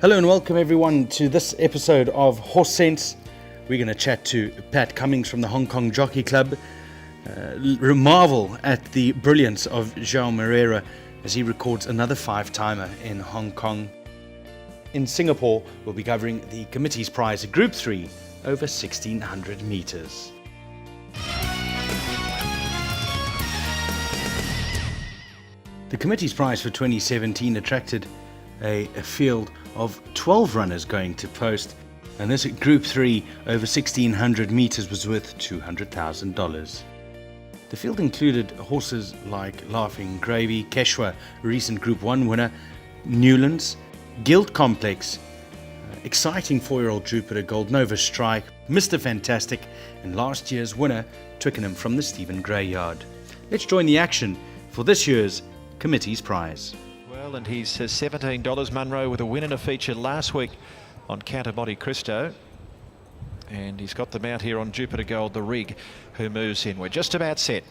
Hello and welcome everyone to this episode of Horse Sense. We're going to chat to Pat Cummings from the Hong Kong Jockey Club. Marvel at the brilliance of Joao Moreira as he records another 5-timer in Hong Kong. In Singapore, we'll be covering the committee's prize at Group 3 over 1600 metres. The committee's prize for 2017 attracted a field of 12 runners going to post, and this at Group 3 over 1600 metres was worth $200,000. The field included horses like Laughing Gravy, Keshwa, recent Group 1 winner, Newlands, Guild Complex, exciting 4-year-old Jupiter Gold, Nova Strike, Mr. Fantastic, and last year's winner, Twickenham from the Stephen Gray Yard. Let's join the action for this year's committee's prize. Well, and he's $17 Munro with a win in a feature last week on Counter Monte Cristo. And he's got them out here on Jupiter Gold, the rig, who moves in. We're just about set.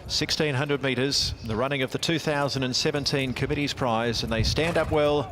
1600 metres, the running of the 2017 committee's prize, and they stand up well,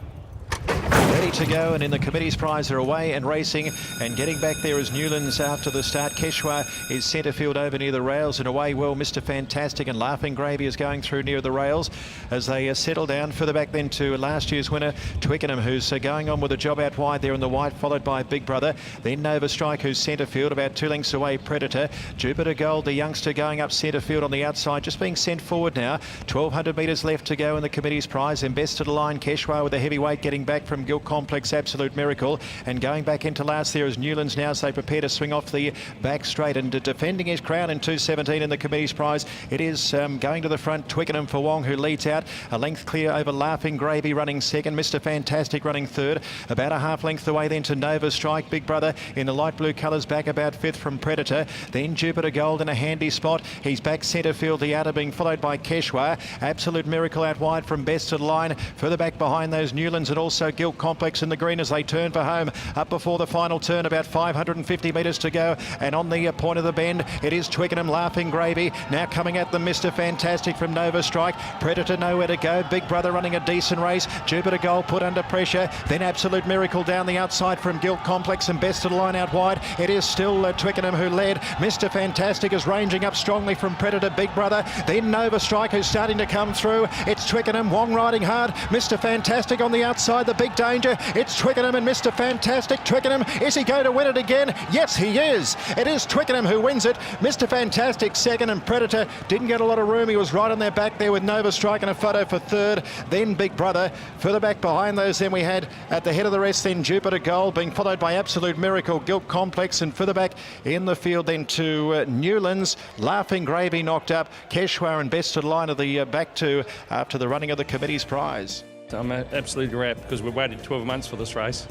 ready to go, and in the committee's prize they're away and racing, and getting back there is Newlands after the start. Keshwa is centre field over near the rails, and away well Mr. Fantastic, and Laughing Gravy is going through near the rails as they settle down. Further back then to last year's winner Twickenham, who's going on with a job out wide there in the white, followed by Big Brother, then Nova Strike, who's centre field, about 2 lengths away Predator. Jupiter Gold, the youngster, going up centre field on the outside, just being sent forward now. 1200 metres left to go in the committee's prize, and best to the line Keshwa with a heavyweight getting back from Guild Complex, Absolute Miracle, and going back into last there is Newlands now as they prepare to swing off the back straight, and defending his crown in 2:17 in the committee's prize. It is going to the front, Twickenham for Wong, who leads out a length clear over Laughing Gravy running second, Mr. Fantastic running third, about a half length away then to Nova Strike. Big Brother in the light blue colours back about fifth from Predator, then Jupiter Gold in a handy spot. He's back centre field, the outer being followed by Keshwa. Absolute Miracle out wide from best to the line, further back behind those Newlands and also Guild Complex in the green as they turn for home. Up before the final turn, about 550 metres to go, and on the point of the bend it is Twickenham, Laughing Gravy now coming at them. Mr. Fantastic from Nova Strike, Predator nowhere to go, Big Brother running a decent race, Jupiter Gold put under pressure, then Absolute Miracle down the outside from Guild Complex, and best of the line out wide. It is still Twickenham who led. Mr. Fantastic is ranging up strongly from Predator, Big Brother, then Nova Strike who's starting to come through. It's Twickenham, Wong riding hard, Mr. Fantastic on the outside, the big danger. It's Twickenham and Mr. Fantastic. Twickenham, is he going to win it again? Yes, he is. It is Twickenham who wins it. Mr. Fantastic second, and Predator didn't get a lot of room. He was right on their back there with Nova Strike and a photo for third. Then Big Brother. Further back behind those, then we had at the head of the rest then Jupiter Gold, being followed by Absolute Miracle, Guild Complex, and further back in the field then to Newlands. Laughing Gravy knocked up. Keshwa and best of the line of the back two after the running of the committee's prize. I'm absolutely wrapped because we've waited 12 months for this race.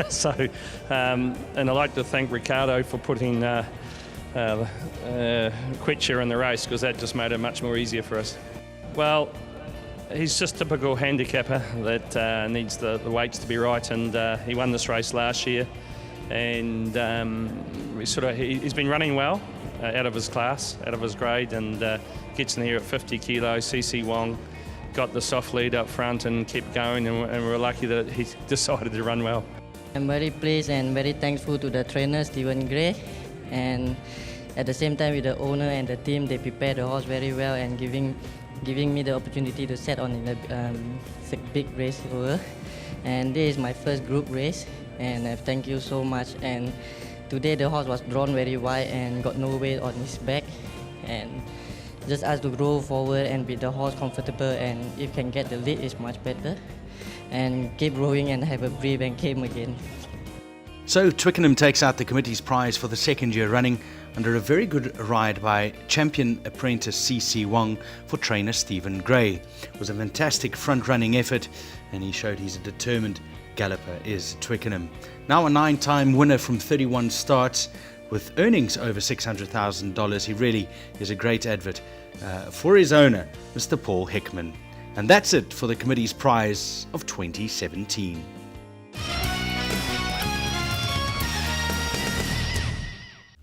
So, and I'd like to thank Ricardo for putting Quetcher in the race, because that just made it much more easier for us. Well, he's just typical handicapper that needs the weights to be right, and he won this race last year, and he's been running well out of his class, out of his grade, and gets in here at 50 kilos. CC Wong got the soft lead up front and kept going, and we're lucky that he decided to run well. I'm very pleased and very thankful to the trainer Stephen Gray, and at the same time with the owner and the team. They prepared the horse very well and giving me the opportunity to set on in the big race over. And this is my first group race, and I thank you so much. And today the horse was drawn very wide and got no weight on his back, and just ask to grow forward and be the horse comfortable, and if can get the lead is much better, and keep rowing and have a breathe and came again. So Twickenham takes out the committee's prize for the second year running under a very good ride by champion apprentice CC Wong for trainer Stephen Gray. It was a fantastic front-running effort, and he showed he's a determined galloper is Twickenham. Now a 9-time winner from 31 starts with earnings over $600,000. He really is a great advert for his owner, Mr. Paul Hickman. And that's it for the committee's prize of 2017.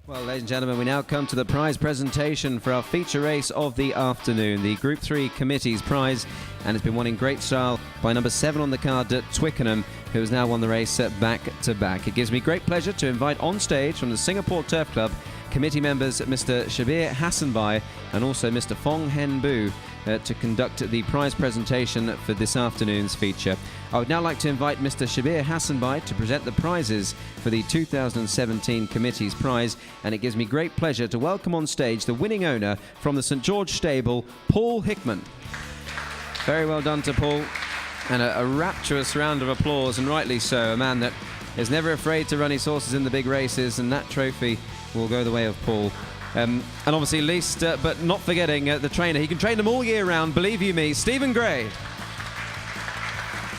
Well, Ladies and gentlemen, we now come to the prize presentation for our feature race of the afternoon, the Group 3 Committee's prize, and it's been won in great style by number 7 on the card at Twickenham, who has now won the race back to back. It gives me great pleasure to invite on stage from the Singapore Turf Club committee members Mr. Shabir Hassanbai and also Mr. Fong Hen Bu to conduct the prize presentation for this afternoon's feature. I would now like to invite Mr. Shabir Hassanbai to present the prizes for the 2017 committee's prize, and it gives me great pleasure to welcome on stage the winning owner from the St George stable, Paul Hickman. Very well done to Paul, and a rapturous round of applause, and rightly so. A man that is never afraid to run his horses in the big races, and that trophy will go the way of Paul. And obviously least, but not forgetting the trainer. He can train them all year round, believe you me, Stephen Gray.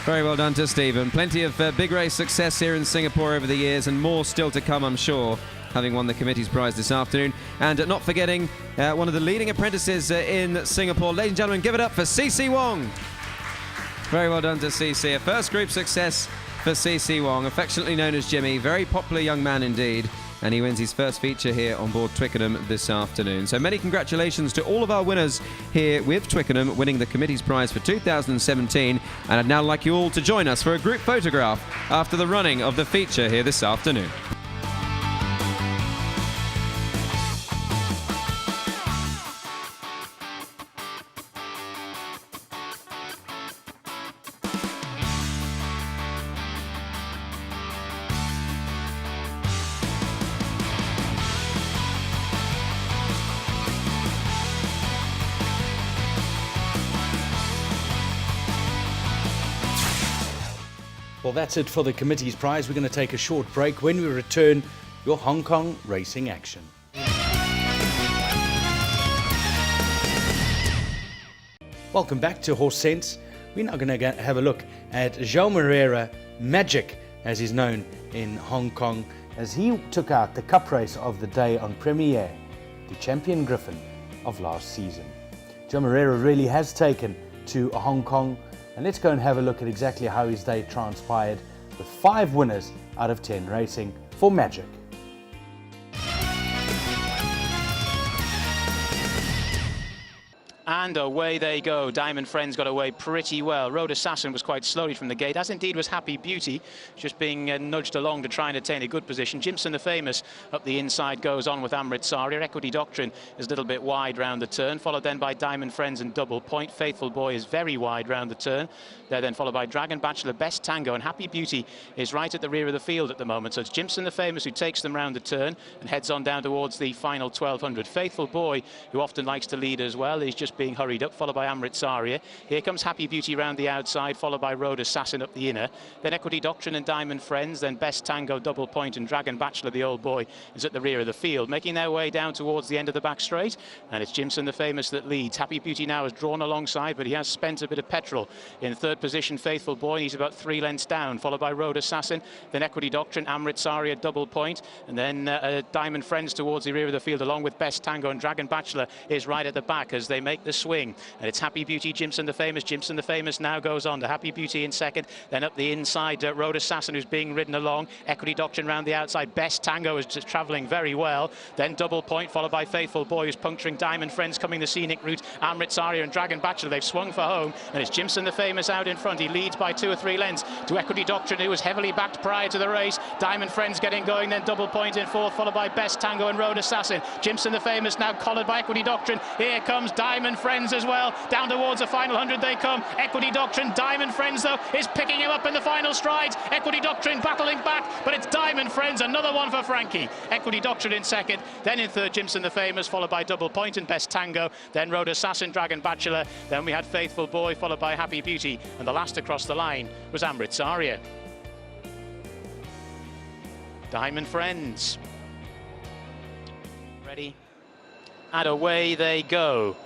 Very well done to Stephen. Plenty of big race success here in Singapore over the years, and more still to come, I'm sure, having won the committee's prize this afternoon. And not forgetting one of the leading apprentices in Singapore. Ladies and gentlemen, give it up for CC Wong. Very well done to CC. A first group success for CC Wong, affectionately known as Jimmy. Very popular young man indeed. And he wins his first feature here on board Twickenham this afternoon. So many congratulations to all of our winners here with Twickenham, winning the committee's prize for 2017. And I'd now like you all to join us for a group photograph after the running of the feature here this afternoon. Well, that's it for the committee's prize. We're going to take a short break. When we return, your Hong Kong racing action. Welcome back to Horse Sense. We're now going to have a look at Joao Moreira, Magic, as he's known in Hong Kong, as he took out the cup race of the day on Premier, the Champion Griffin of last season. Joao Moreira really has taken to Hong Kong. And let's go and have a look at exactly how his day transpired with 5 winners out of 10 racing for Magic. And away they go. Diamond Friends got away pretty well. Road Assassin was quite slowly from the gate, as indeed was Happy Beauty, just being nudged along to try and attain a good position. Jimson the Famous up the inside goes on with Amrit Saria. Equity Doctrine is a little bit wide round the turn, followed then by Diamond Friends and Double Point. Faithful Boy is very wide round the turn. They're then followed by Dragon Bachelor, Best Tango, and Happy Beauty is right at the rear of the field at the moment. So it's Jimson the Famous who takes them round the turn and heads on down towards the final 1200. Faithful Boy, who often likes to lead as well, is just being hurried up, followed by Amrit Saria. Here comes Happy Beauty round the outside, followed by Road Assassin up the inner. Then Equity Doctrine and Diamond Friends, then Best Tango, Double Point, and Dragon Bachelor, the old boy, is at the rear of the field, making their way down towards the end of the back straight. And it's Jimson the Famous that leads. Happy Beauty now is drawn alongside, but he has spent a bit of petrol. In third position, Faithful Boy, he's about 3 lengths down, followed by Road Assassin, then Equity Doctrine, Amrit Saria, Double Point, and then Diamond Friends towards the rear of the field, along with Best Tango, and Dragon Bachelor is right at the back as they make the swing. And it's Happy Beauty, Jimson the Famous. Jimson the Famous now goes on to Happy Beauty in second, then up the inside, Road Assassin, who's being ridden along. Equity Doctrine round the outside. Best Tango is just travelling very well. Then Double Point, followed by Faithful Boy, who's puncturing Diamond Friends, coming the scenic route. Amrit Saria and Dragon Bachelor, they've swung for home, and it's Jimson the Famous out in front. He leads by 2 or 3 lengths to Equity Doctrine, who was heavily backed prior to the race. Diamond Friends getting going, then Double Point in fourth, followed by Best Tango and Road Assassin. Jimson the Famous now collared by Equity Doctrine. Here comes Diamond Friends as well. Down towards the final 100 they come. Equity Doctrine, Diamond Friends though is picking him up in the final strides. Equity Doctrine battling back, but it's Diamond Friends, another one for Frankie. Equity Doctrine in second, then in third Jimson the Famous, followed by Double Point and Best Tango, then Road Assassin, Dragon Bachelor, then we had Faithful Boy, followed by Happy Beauty, and the last across the line was Amrit Saria. Diamond Friends. Ready? And away they go.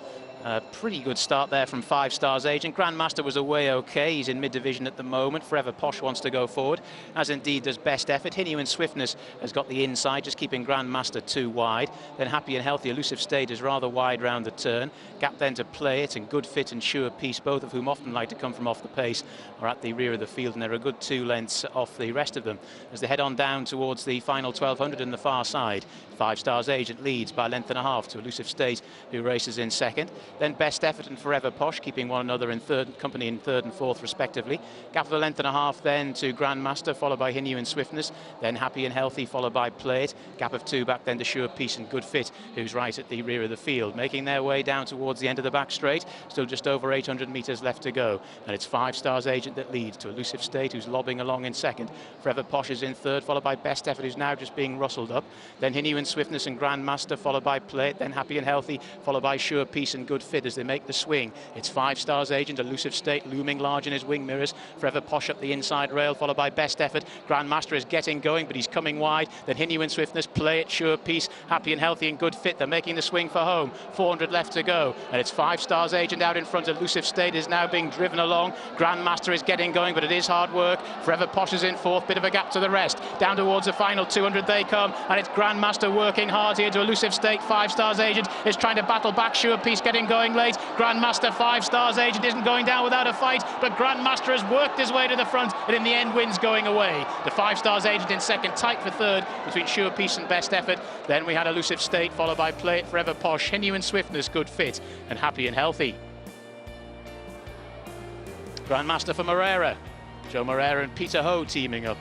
Pretty good start there from 5 Stars Agent. Grandmaster was away okay. He's in mid-division at the moment. Forever Posh wants to go forward, as indeed does Best Effort. Hinew and Swiftness has got the inside, just keeping Grandmaster too wide. Then Happy and Healthy, Elusive State is rather wide round the turn. Gap then to Play It and Good Fit and Sure Peace, both of whom often like to come from off the pace, are at the rear of the field, and they're a good 2 lengths off the rest of them as they head on down towards the final 1200 in the far side. 5 Stars Agent leads by a length and a half to Elusive State, who races in second. Then Best Effort and Forever Posh keeping one another in third, company in third and fourth respectively. Gap of a length and a half then to Grandmaster, followed by Hinew and Swiftness. Then Happy and Healthy, followed by Play It. Gap of 2 back then to Sure Peace and Good Fit, who's right at the rear of the field, making their way down towards the end of the back straight. Still just over 800 metres left to go, and it's 5 Stars Agent that leads to Elusive State, who's lobbing along in second. Forever Posh is in third, followed by Best Effort, who's now just being rustled up. Then Hinew and Swiftness and Grandmaster, followed by Play It. Then Happy and Healthy, followed by Sure Peace and Good Fit as they make the swing. It's 5 Stars Agent, Elusive State looming large in his wing mirrors. Forever Posh up the inside rail, followed by Best Effort. Grandmaster is getting going, but he's coming wide. Then Hinew and Swiftness, Play It, Sure Peace, Happy and Healthy and Good Fit. They're making the swing for home. 400 left to go, and it's 5 Stars Agent out in front. Elusive State is now being driven along. Grandmaster is getting going, but it is hard work. Forever Posh is in fourth, bit of a gap to the rest. Down towards the final 200 they come, and it's Grandmaster working hard here to Elusive State. 5 Stars Agent is trying to battle back. Sure Peace getting going late. Grandmaster, 5 Stars Agent isn't going down without a fight, but Grandmaster has worked his way to the front, and in the end wins going away. The 5 Stars Agent in second, tight for third between Sure Peace and Best Effort. Then we had Elusive State, followed by Play It, Forever Posh, Hinew and Swiftness, Good Fit, and Happy and Healthy. Grandmaster for Moreira. Joe Moreira and Peter Ho teaming up.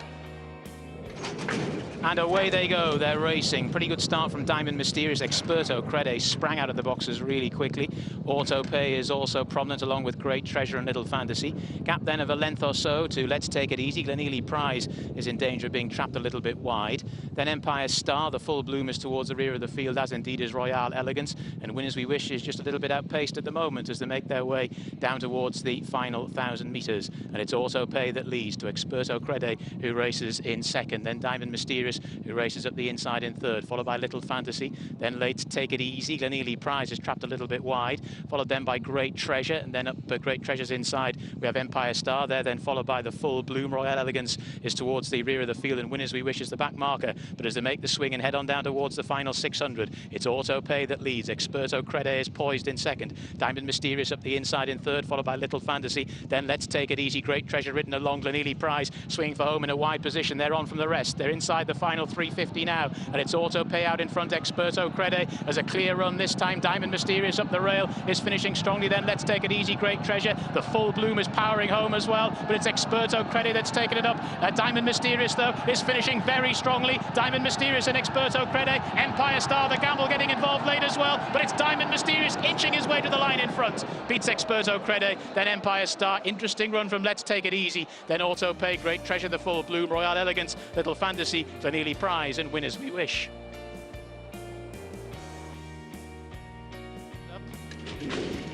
And away they go, they're racing. Pretty good start from Diamond Mysterious. Experto Crede sprang out of the boxes really quickly. Auto Pay is also prominent, along with Great Treasure and Little Fantasy. Gap then of a length or so to Let's Take It Easy. Glenealy Prize is in danger of being trapped a little bit wide. Then Empire Star, the full bloom, is towards the rear of the field, as indeed is Royale Elegance. And Win As We Wish is just a little bit outpaced at the moment as they make their way down towards the final 1,000 metres. And it's Auto Pay that leads to Experto Crede, who races in second. Then Diamond Mysterious, who races up the inside in third, followed by Little Fantasy. Then Let's Take It Easy. Glenealy Prize is trapped a little bit wide, followed then by Great Treasure, and then up Great Treasure's inside we have Empire Star there, then followed by the full bloom. Royale Elegance is towards the rear of the field, and Win As We Wish is the back marker. But as they make the swing and head on down towards the final 600, it's Auto Pay that leads. Experto Crede is poised in second. Diamond Mysterious up the inside in third, followed by Little Fantasy. Then Let's Take It Easy. Great Treasure ridden along. Glenealy Prize swinging for home in a wide position. They're on from the rest. They're inside the final 350 now, and it's Auto Pay out in front. Experto Crede as a clear run this time. Diamond Mysterious up the rail is finishing strongly. Then Let's Take It Easy. Great Treasure. The full bloom is powering home as well, but it's Experto Crede that's taken it up. Diamond Mysterious, though, is finishing very strongly. Diamond Mysterious and Experto Crede. Empire Star, the gamble, getting involved late as well, but it's Diamond Mysterious inching his way to the line in front. Beats Experto Crede, then Empire Star. Interesting run from Let's Take It Easy. Then Auto Pay, Great Treasure, the full bloom, Royale Elegance, Little Fantasy, Glenealy Prize, and Win As We Wish.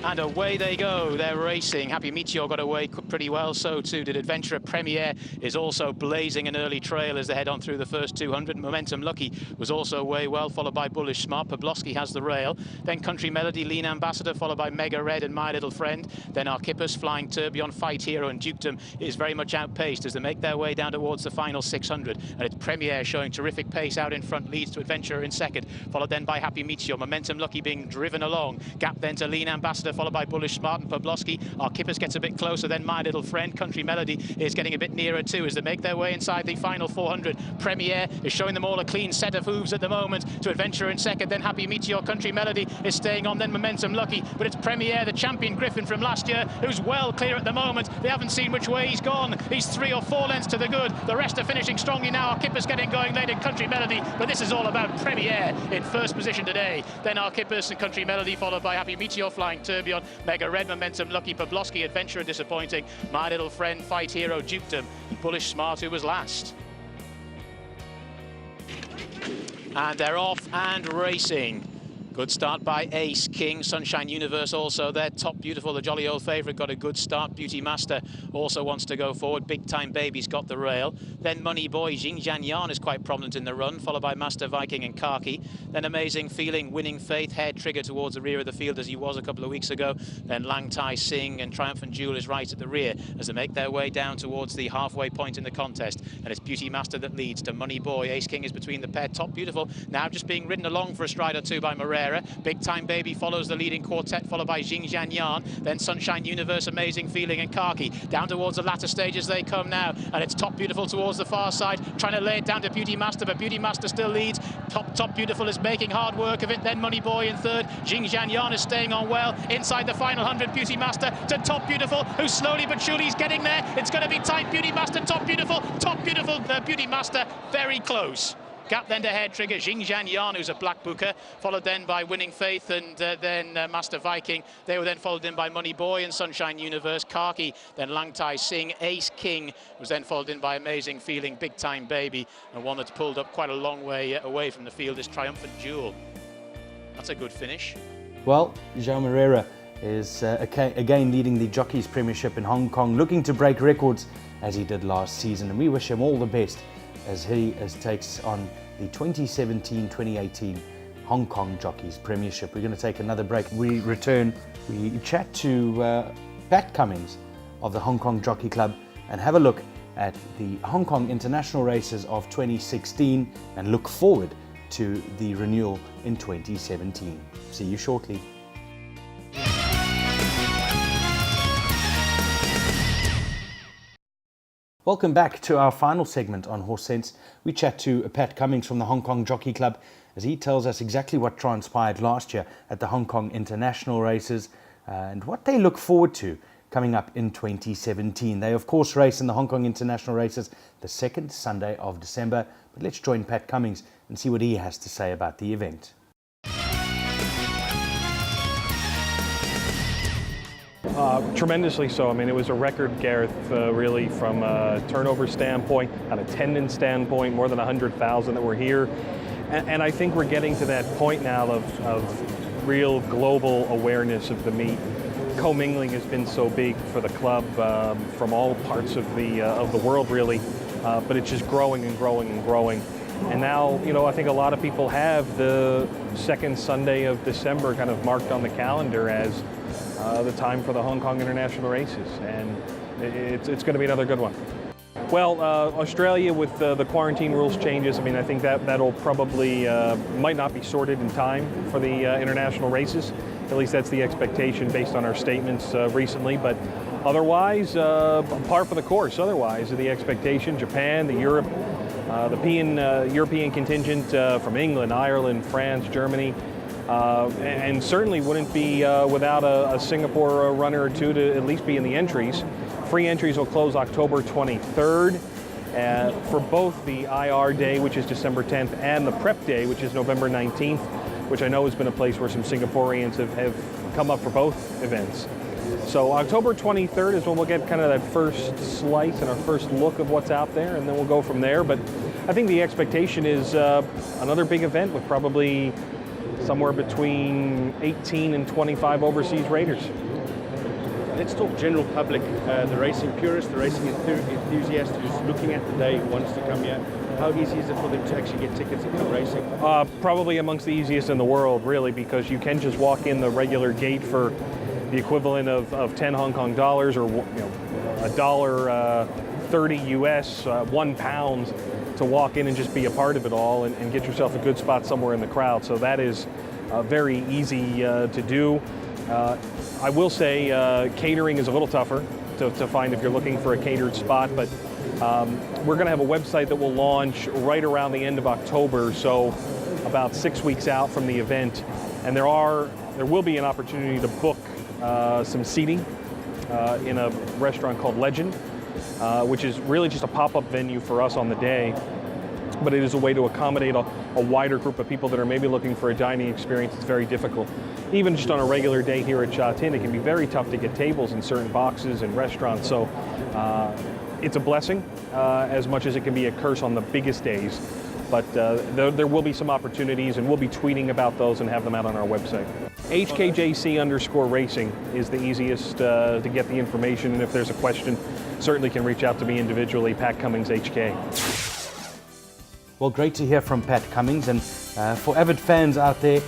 And away they go, they're racing. Happy Meteor got away pretty well, so too did Adventurer. Premier is also blazing an early trail as they head on through the first 200. Momentum Lucky was also away well, followed by Bullish Smart. Pabloski has the rail. Then Country Melody, Lean Ambassador, followed by Mega Red and My Little Friend. Then Archippus, Flying Tourbillon, Fight Hero and Dukedom is very much outpaced as they make their way down towards the final 600. And it's Premier showing terrific pace out in front, leads to Adventurer in second, followed then by Happy Meteor. Momentum Lucky being driven along. Gap then to Lean Ambassador, followed by Bullish Smart and Pabloski. Archippus gets a bit closer, then My Little Friend. Country Melody is getting a bit nearer too as they make their way inside the final 400. Premier is showing them all a clean set of hooves at the moment to Adventurer in second, then Happy Meteor. Country Melody is staying on, then Momentum Lucky, but it's Premier, the champion Griffin from last year, who's well clear at the moment. They haven't seen which way he's gone. He's 3 or 4 lengths to the good. The rest are finishing strongly now. Archippus getting going late in Country Melody, but this is all about Premier in first position today. Then Archippus and Country Melody, followed by Happy Meteor, Flying Tourbillon, Mega Red, Momentum Lucky, Pabloski, Adventurer disappointing, My Little Friend, Fight Hero, Dukedom, and Bullish Smart, who was last. And they're off and racing. Good start by Ace King. Sunshine Universe also there. Top Beautiful, the jolly old favourite, got a good start. Beauty Master also wants to go forward. Big Time Baby's got the rail. Then Money Boy, Jingjian Yan is quite prominent in the run, followed by Master Viking and Khaki. Then Amazing Feeling, Winning Faith, Hair Trigger towards the rear of the field as he was a couple of weeks ago. Then Lang Tai Sing and Triumphant Jewel is right at the rear as they make their way down towards the halfway point in the contest. And it's Beauty Master that leads to Money Boy. Ace King is between the pair. Top Beautiful now just being ridden along for a stride or two by Moreira. Big Time Baby follows the leading quartet, followed by Jingjian Yan. Then Sunshine Universe, Amazing Feeling and Khaki. Down towards the latter stages they come now. And it's Top Beautiful towards the far side, trying to lay it down to Beauty Master, but Beauty Master still leads. Top Beautiful is making hard work of it. Then Money Boy in third. Jingjian Yan is staying on well. Inside the final 100, Beauty Master to Top Beautiful, who slowly but surely is getting there. It's going to be tight. Beauty Master, Top Beautiful, Beauty Master very close. Gap then to Hair Trigger, Jingjian Yan, who's a black booker, followed then by Winning Faith and then Master Viking. They were then followed in by Money Boy and Sunshine Universe, Khaki, then Lang Tai Sing. Ace King was then followed in by Amazing Feeling, Big Time Baby, and one that's pulled up quite a long way away from the field is Triumphant Jewel. That's a good finish. Well, Joao Moreira is again leading the Jockeys Premiership in Hong Kong, looking to break records as he did last season, and we wish him all the best as he takes on the 2017-2018 Hong Kong Jockeys Premiership. We're going to take another break. We return, we chat to Pat Cummings of the Hong Kong Jockey Club and have a look at the Hong Kong International Races of 2016 and look forward to the renewal in 2017. See you shortly. Welcome back to our final segment on Horse Sense. We chat to Pat Cummings from the Hong Kong Jockey Club as he tells us exactly what transpired last year at the Hong Kong International Races and what they look forward to coming up in 2017. They of course race in the Hong Kong International Races the second Sunday of December. But let's join Pat Cummings and see what he has to say about the event. Tremendously so. I mean, it was a record, Gareth, really, from a turnover standpoint, an attendance standpoint, more than 100,000 that were here. And I think we're getting to that point now of real global awareness of the meet. Commingling has been so big for the club from all parts of the world, really, but it's just growing and growing and growing. And now, you know, I think a lot of people have the second Sunday of December kind of marked on the calendar as the time for the Hong Kong International Races, and it's going to be another good one. Well, Australia with the quarantine rules changes, I mean, I think that'll probably might not be sorted in time for the international races. At least that's the expectation based on our statements recently, but otherwise, par for the course. Otherwise, the expectation, Japan, the European contingent from England, Ireland, France, Germany, and certainly wouldn't be without a Singapore runner or two to at least be in the entries. Free entries will close October 23rd for both the IR day, which is December 10th, and the prep day, which is November 19th, which I know has been a place where some Singaporeans have come up for both events. So October 23rd is when we'll get kind of that first slice and our first look of what's out there, and then we'll go from there. But I think the expectation is another big event with probably somewhere between 18 and 25 overseas raiders. Let's talk general public, the racing purist, the racing enthusiast who's looking at the day, wants to come here. How easy is it for them to actually get tickets and come racing? Probably amongst the easiest in the world, really, because you can just walk in the regular gate for the equivalent of 10 Hong Kong dollars, or $1.30 US, £1 to walk in and just be a part of it all and get yourself a good spot somewhere in the crowd. So that is very easy to do. I will say catering is a little tougher to find if you're looking for a catered spot, but we're going to have a website that will launch right around the end of October, so about 6 weeks out from the event, and there will be an opportunity to book some seating in a restaurant called Legend, which is really just a pop-up venue for us on the day, but it is a way to accommodate a wider group of people that are maybe looking for a dining experience. It's very difficult. Even just on a regular day here at Sha Tin, it can be very tough to get tables in certain boxes and restaurants, so it's a blessing as much as it can be a curse on the biggest days. but there will be some opportunities, and we'll be tweeting about those and have them out on our website. HKJC_racing is the easiest to get the information, and if there's a question, certainly can reach out to me individually, Pat Cummings HK. Well, great to hear from Pat Cummings, and for avid fans out there,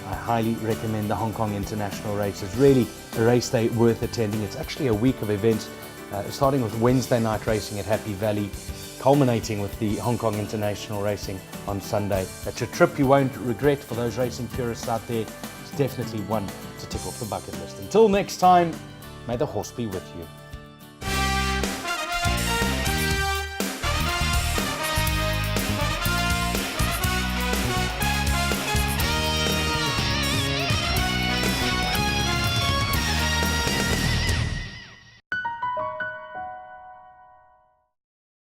I highly recommend the Hong Kong International Race. It's really a race day worth attending. It's actually a week of events, starting with Wednesday night racing at Happy Valley, culminating with the Hong Kong International Racing on Sunday. It's a trip you won't regret for those racing purists out there. It's definitely one to tick off the bucket list. Until next time, may the horse be with you.